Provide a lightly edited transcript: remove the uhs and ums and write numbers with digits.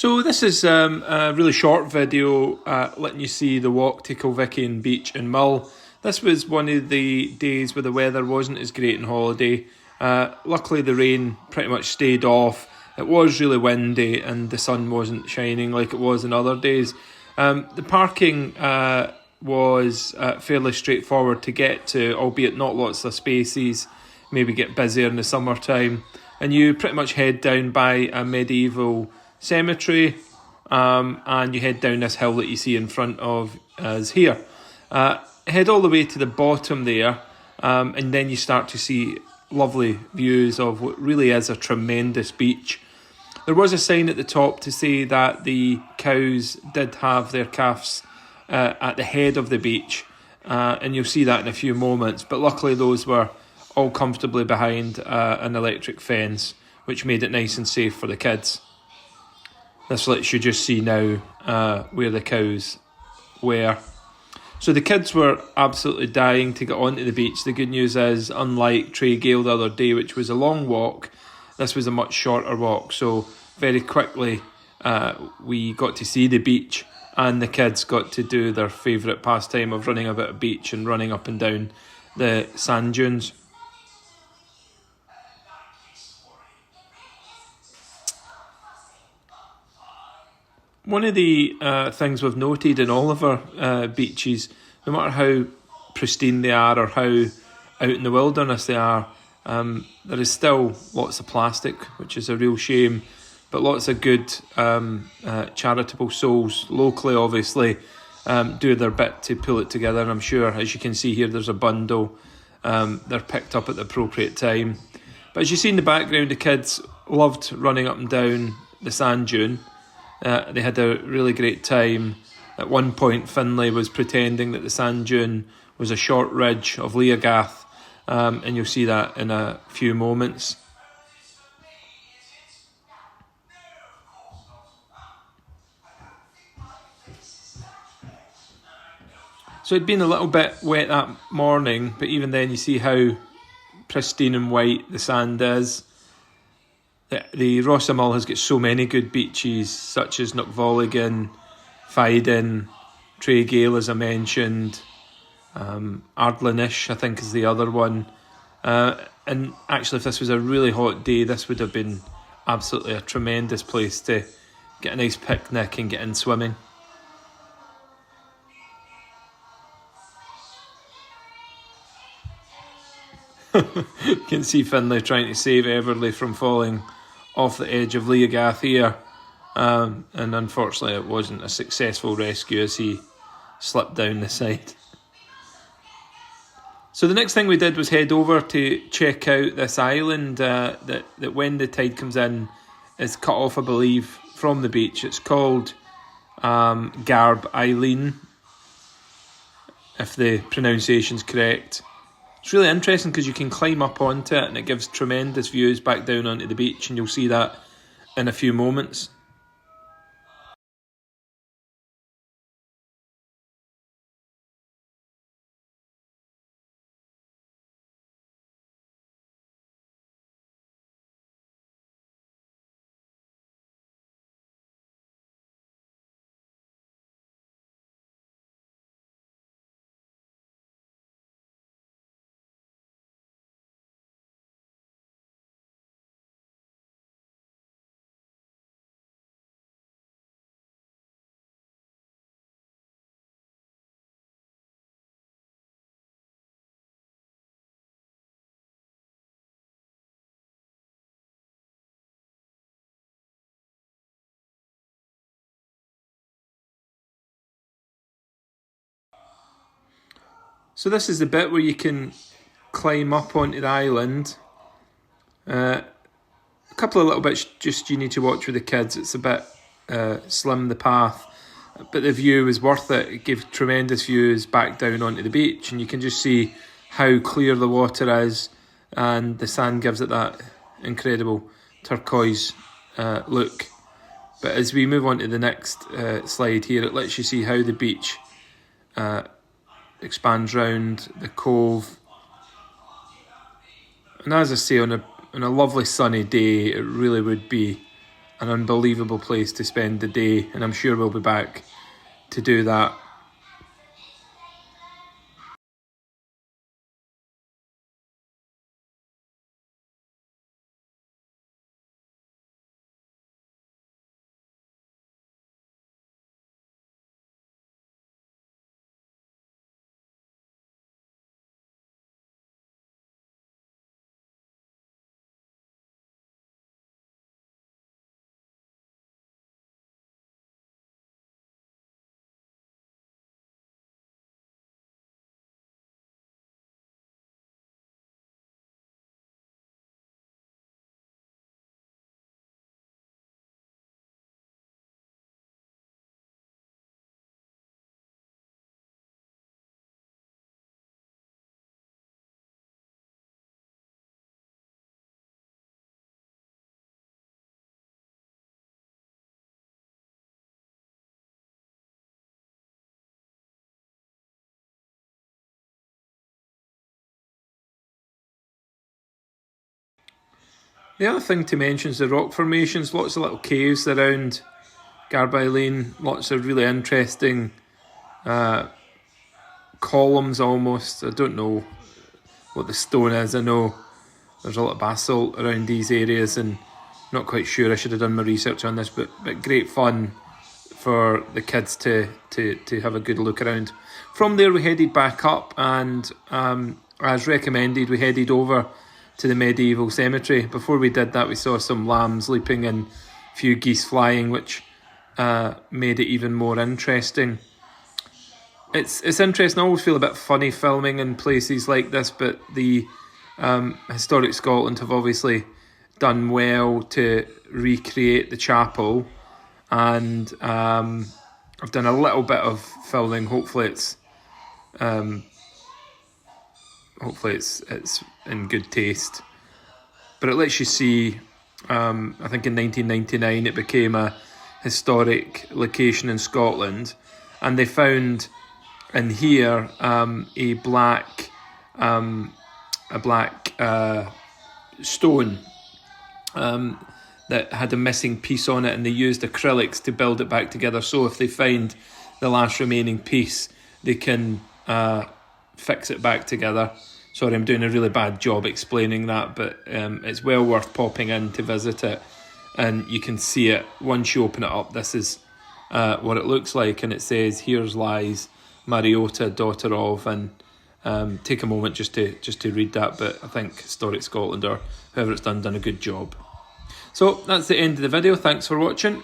So this is a really short video letting you see the walk to Kilvickeon beach in Mull. This was one of the days where the weather wasn't as great on holiday. Luckily the rain pretty much stayed off. It was really windy and the sun wasn't shining like it was in other days. The parking was fairly straightforward to get to, albeit not lots of spaces, maybe get busier in the summertime. And you pretty much head down by a medieval cemetery and you head down this hill that you see in front of us here. Head all the way to the bottom there and then you start to see lovely views of what really is a tremendous beach. There was a sign at the top to say that the cows did have their calves at the head of the beach, and you'll see that in a few moments, but luckily those were all comfortably behind an electric fence, which made it nice and safe for the kids. This lets you just see now where the cows were. So the kids were absolutely dying to get onto the beach. The good news is, unlike Gale the other day, which was a long walk, this was a much shorter walk. So very quickly we got to see the beach, and the kids got to do their favourite pastime of running about a beach and running up and down the sand dunes. One of the things we've noted in all of our beaches, no matter how pristine they are or how out in the wilderness they are, there is still lots of plastic, which is a real shame, but lots of good charitable souls, locally obviously, do their bit to pull it together. And I'm sure, as you can see here, there's a bundle. They're picked up at the appropriate time. But as you see in the background, the kids loved running up and down the sand dune. They had a really great time. At one point, Finlay was pretending that the sand dune was a short ridge of Leagath, and you'll see that in a few moments. So it'd been a little bit wet that morning, but even then you see how pristine and white the sand is. The Mull has got so many good beaches, such as Kilvickeon, Fiden, Gale, as I mentioned, Ardlinish, I think, is the other one. And actually, if this was a really hot day, this would have been absolutely a tremendous place to get a nice picnic and get in swimming. You can see Finlay trying to save Everly from falling off the edge of Leagath here, and unfortunately it wasn't a successful rescue as he slipped down the side. So the next thing we did was head over to check out this island that when the tide comes in is cut off, I believe, from the beach. It's called Garbh Eilean, if the pronunciation's correct. It's really interesting because you can climb up onto it and it gives tremendous views back down onto the beach, and you'll see that in a few moments. So this is the bit where you can climb up onto the island. A couple of little bits just you need to watch with the kids. It's a bit slim, the path, but the view is worth it. It gives tremendous views back down onto the beach, and you can just see how clear the water is, and the sand gives it that incredible turquoise look. But as we move on to the next slide here, it lets you see how the beach expands round the cove. And as I say, on a lovely sunny day, it really would be an unbelievable place to spend the day, and I'm sure we'll be back to do that. The other thing to mention is the rock formations, lots of little caves around Garbh Eilean, lots of really interesting columns almost. I don't know what the stone is. I know there's a lot of basalt around these areas, and not quite sure. I should have done my research on this, but great fun for the kids to have a good look around. From there we headed back up, and as recommended, we headed over to the medieval cemetery. Before we did that, we saw some lambs leaping and a few geese flying, which made it even more interesting. It's interesting. I always feel a bit funny filming in places like this, but the Historic Scotland have obviously done well to recreate the chapel, and I've done a little bit of filming. Hopefully it's in good taste, but it lets you see. I think in 1999 it became a historic location in Scotland, and they found in here a black stone that had a missing piece on it, and they used acrylics to build it back together. So if they find the last remaining piece, they can fix it back together. Sorry, I'm doing a really bad job explaining that, but it's well worth popping in to visit it, and you can see it once you open it up. This is what it looks like, and it says, "Here's lies Mariota, daughter of," and take a moment just to read that. But I think Historic Scotland, or whoever it's done a good job. So that's the end of the video. Thanks for watching.